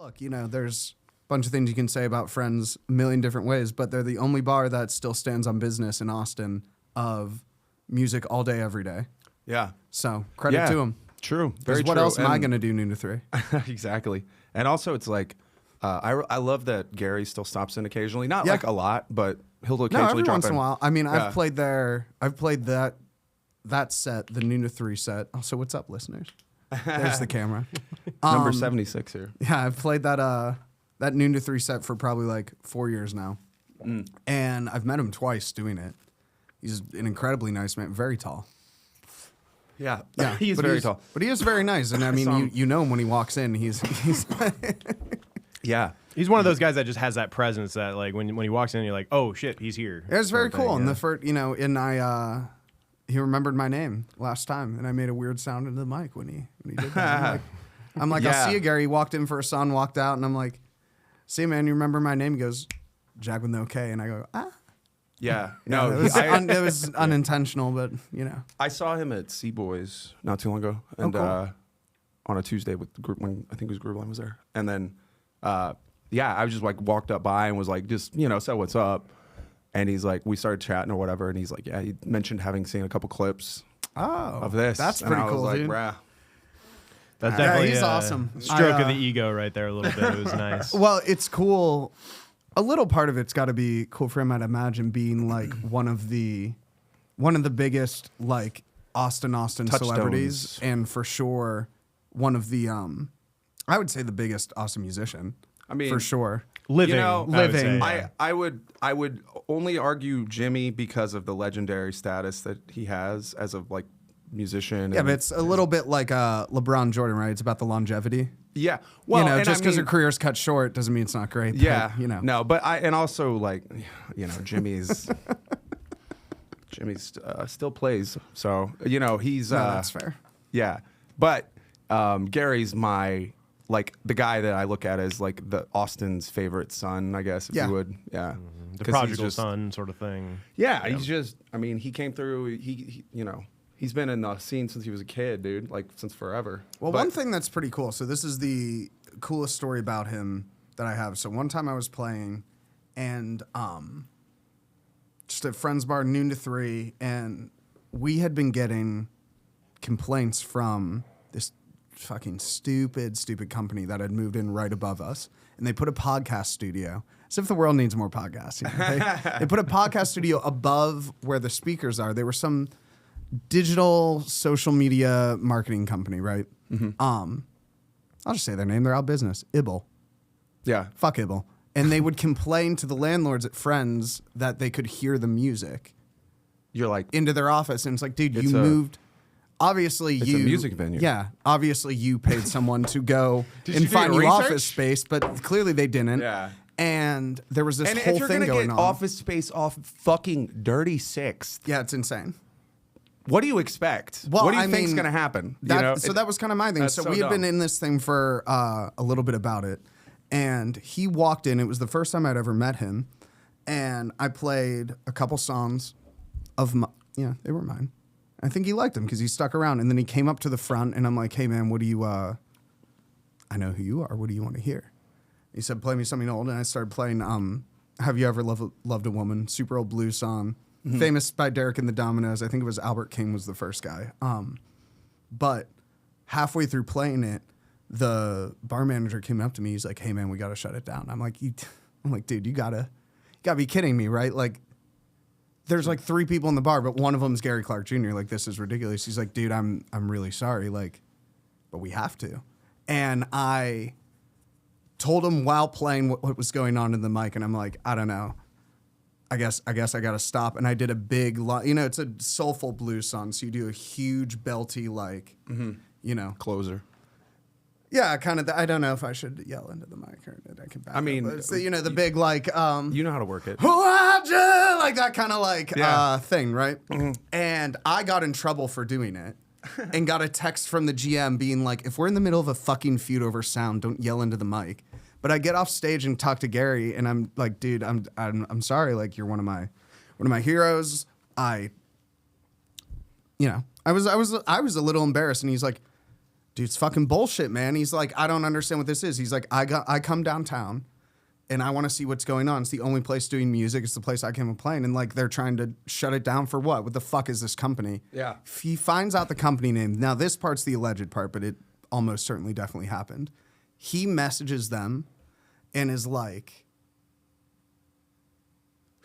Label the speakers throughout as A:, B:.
A: Look, there's a bunch of things you can say about Friends a million different ways, but they're the only bar that still stands on business in Austin of music all day, every day.
B: Yeah.
A: So credit to them.
B: True. Very true.
A: What else am I going to do noon to 3?
B: Exactly. And also it's like, I love that Gary still stops in occasionally. Not like a lot, but he'll occasionally
A: every
B: drop
A: once in a while. I mean,
B: Yeah.
A: I've played that set, the noon to 3 set. Also, what's up, listeners? There's the camera.
B: Number 76 here.
A: Yeah, I've played that noon to 3 set for probably like 4 years now. And I've met him twice doing it. He's an incredibly nice man, very tall.
B: Yeah.
A: Yeah,
B: He's very tall.
A: But he is very nice. And I mean, you know him when he walks in. He's
B: Yeah.
C: He's one of those guys that just has that presence that, like, when he walks in, you're like, oh shit, he's here.
A: It was very cool.
C: Thing,
A: And
C: yeah.
A: the first, and he remembered my name last time, and I made a weird sound into the mic when he did that. I'm like,
B: Yeah.
A: I'll see you, Gary. He walked in for a song, walked out, and I'm like, see you, man, you remember my name? He goes, Jack with no K, and I go, ah.
B: Yeah.
A: No,
B: No,
A: it was unintentional, but
B: I saw him at Sea Boys not too long ago, and
A: cool.
B: on a Tuesday with the group when I think it was Groove Line was there, and then I was just like walked up by and was like, just said what's up, and he's like, we started chatting or whatever, and he's like, yeah, he mentioned having seen a couple clips of this.
A: That's
B: and
A: pretty
B: I was
A: cool,
B: like,
A: dude.
B: Brah.
C: That's definitely
A: he's
C: a
A: awesome.
C: stroke of the ego right there a little bit. It was nice.
A: Well, it's cool. A little part of it's got to be cool for him, I'd imagine, being like one of the biggest like Austin
B: Touchstones.
A: celebrities, and for sure one of the I would say the biggest Austin musician.
B: I mean,
A: for sure.
C: Living.
A: living.
C: I
B: I would only argue Jimmy because of the legendary status that he has as a like musician.
A: Yeah,
B: and-
A: but it's a little bit like LeBron Jordan, right? It's about the longevity.
B: yeah. Well, and
A: just
B: I
A: because
B: mean,
A: her career's cut short doesn't mean it's not great.
B: yeah,
A: but,
B: no, but and also like, Jimmy's still plays, so he's
A: No, that's fair.
B: yeah, but Gary's my like the guy that I look at as like the Austin's favorite son, I guess, if
A: Yeah.
B: you would, yeah,
C: the
B: 'Cause
C: prodigal
B: he's just-
C: son sort of thing.
B: Yeah, he's just. I mean, he came through. He he's been in the scene since he was a kid, dude. Like since forever.
A: Well,
B: But-
A: one thing that's pretty cool. So this is the coolest story about him that I have. So one time I was playing, and just at friend's bar, noon to 3, and we had been getting complaints from this fucking stupid company that had moved in right above us, and they put a podcast studio. As if the world needs more podcasts. They put a podcast studio above where the speakers are. They were some digital social media marketing company, right? I'll just say their name. They're out of business. Ibble.
B: Yeah.
A: Fuck Ibble. And they would complain to the landlords at Friends that they could hear the music
B: You're like.
A: into their office. And it's like, dude,
B: It's
A: you
B: a-
A: moved. Obviously,
B: It's
A: you.
B: a music venue.
A: Yeah. Obviously, you paid someone to go
B: Did
A: and
B: you do
A: find
B: your
A: you
B: research?
A: office space, but clearly they didn't.
B: Yeah.
A: And there was this
B: And
A: whole
B: if you're
A: thing
B: gonna
A: going
B: get
A: on.
B: office space off fucking Dirty Sixth,
A: Yeah, it's insane.
B: what do you expect?
A: Well,
B: what do you
A: I
B: think's
A: mean,
B: gonna happen?
A: That was kind of my thing.
B: that's
A: So
B: so
A: we had been
B: dumb.
A: in this thing for a little bit about it, and he walked in. It was the first time I'd ever met him, and I played a couple songs of my, they were mine. I think he liked them because he stuck around, and then he came up to the front, and I'm like, hey man, what do you? I know who you are. What do you want to hear? He said, play me something old, and I started playing. Have you ever loved a woman? Super old blues song. Famous by Derek and the Dominoes. I think it was Albert King was the first guy. But halfway through playing it, the bar manager came up to me. He's like, "Hey man, we gotta shut it down." I'm like, dude, you gotta be kidding me, right? Like, there's like 3 people in the bar, but one of them's Gary Clark Jr. Like, this is ridiculous. He's like, dude, I'm really sorry, like, but we have to. And I told him while playing what was going on in the mic, and I'm like, I don't know. I guess I gotta stop. And I did a big, it's a soulful blues song, so you do a huge belty, like,
B: closer.
A: yeah, kind of. I don't know if I should yell into the mic or I can back
B: I mean,
A: up, but it's the big like,
B: You know how to work it.
A: like that kind of like
B: Yeah.
A: thing, right? And I got in trouble for doing it. And got a text from the GM being like, if we're in the middle of a fucking feud over sound, don't yell into the mic. But I get off stage and talk to Gary, and I'm like, dude, I'm sorry, like you're one of my heroes. I was a little embarrassed, and he's like, dude, it's fucking bullshit, man. He's like, I don't understand what this is. He's like, I come downtown and I want to see what's going on. It's the only place doing music. It's the place I came playing. And like, they're trying to shut it down for what? What the fuck is this company?
B: Yeah.
A: He finds out the company name. Now, this part's the alleged part, but it almost certainly definitely happened. He messages them and is like,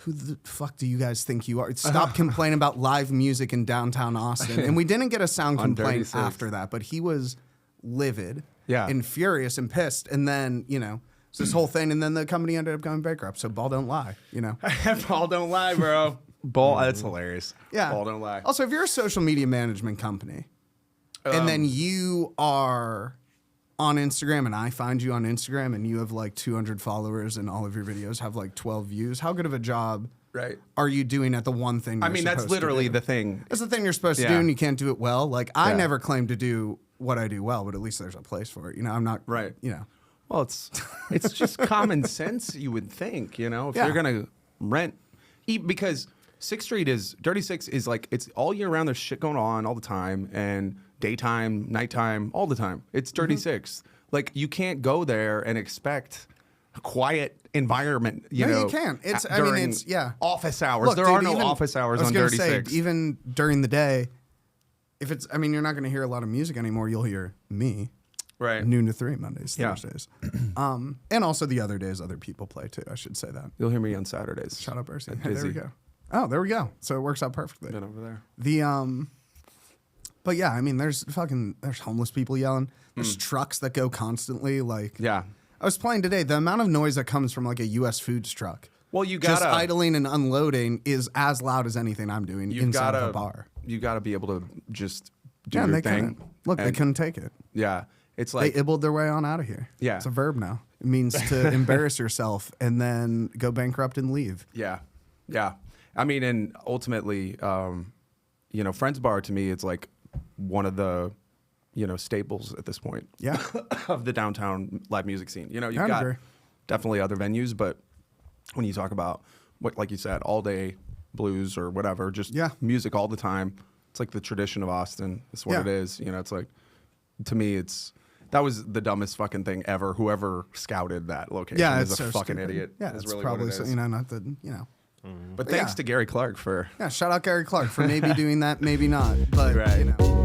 A: who the fuck do you guys think you are? Stop complaining about live music in downtown Austin. And we didn't get a sound complaint after that, but he was livid and furious and pissed. And then, you know, it's this whole thing. And then the company ended up going bankrupt. So ball don't lie, you know.
B: Ball don't lie, bro. Ball, that's hilarious.
A: Yeah.
B: Ball don't lie.
A: Also, if you're a social media management company and then you are on Instagram and I find you on Instagram and you have like 200 followers and all of your videos have like 12 views, how good of a job are you doing at the one thing you're
B: that's literally the thing.
A: That's the thing you're supposed to do and you can't do it well. Like I never claim to do what I do well, but at least there's a place for it. You know, I'm not, you know.
B: Well, it's just common sense, you would think, you know, if you're going to rent, because 6th Street is, Dirty Six is like, it's all year round. There's shit going on all the time and daytime, nighttime, all the time. It's Dirty Six. Like you can't go there and expect a quiet environment, you know.
A: You can't. It's, I mean, it's,
B: office hours.
A: Look,
B: there
A: dude,
B: are no office hours on Dirty Six.
A: Even during the day, if it's, I mean, you're not going to hear a lot of music anymore. You'll hear me.
B: Right.
A: Noon to 3, Mondays, Thursdays. And also the other days other people play too. I should say that.
B: You'll hear me on Saturdays.
A: Shout out Bercy. Hey, there we go. Oh, there we go. So it works out perfectly.
B: Been over there.
A: But yeah, I mean, there's homeless people yelling. There's trucks that go constantly. Like, I was playing today. The amount of noise that comes from like a U.S. Foods truck.
B: Well, you gotta,
A: just idling and unloading is as loud as anything I'm doing inside of a bar.
B: You gotta be able to just do your thing.
A: Look, they couldn't take it.
B: Yeah, it's like
A: they ibbled their way on out of here.
B: Yeah,
A: it's a verb now. It means to embarrass yourself and then go bankrupt and leave.
B: Yeah. I mean, and ultimately, you know, Friends Bar to me, it's like one of the, you know, staples at this point.
A: Yeah.
B: Of the downtown live music scene. You know, you've got definitely other venues, but when you talk about what, like you said, all day blues or whatever, just music all the time. It's like the tradition of Austin. It's what it is. You know, it's like, to me, that was the dumbest fucking thing ever. Whoever scouted that location is a so fucking stupid. Idiot.
A: Yeah,
B: it's
A: really probably so, you know, not the, you know.
B: But thanks to Gary Clark for...
A: Yeah, shout out Gary Clark for maybe doing that, maybe not. But, you know.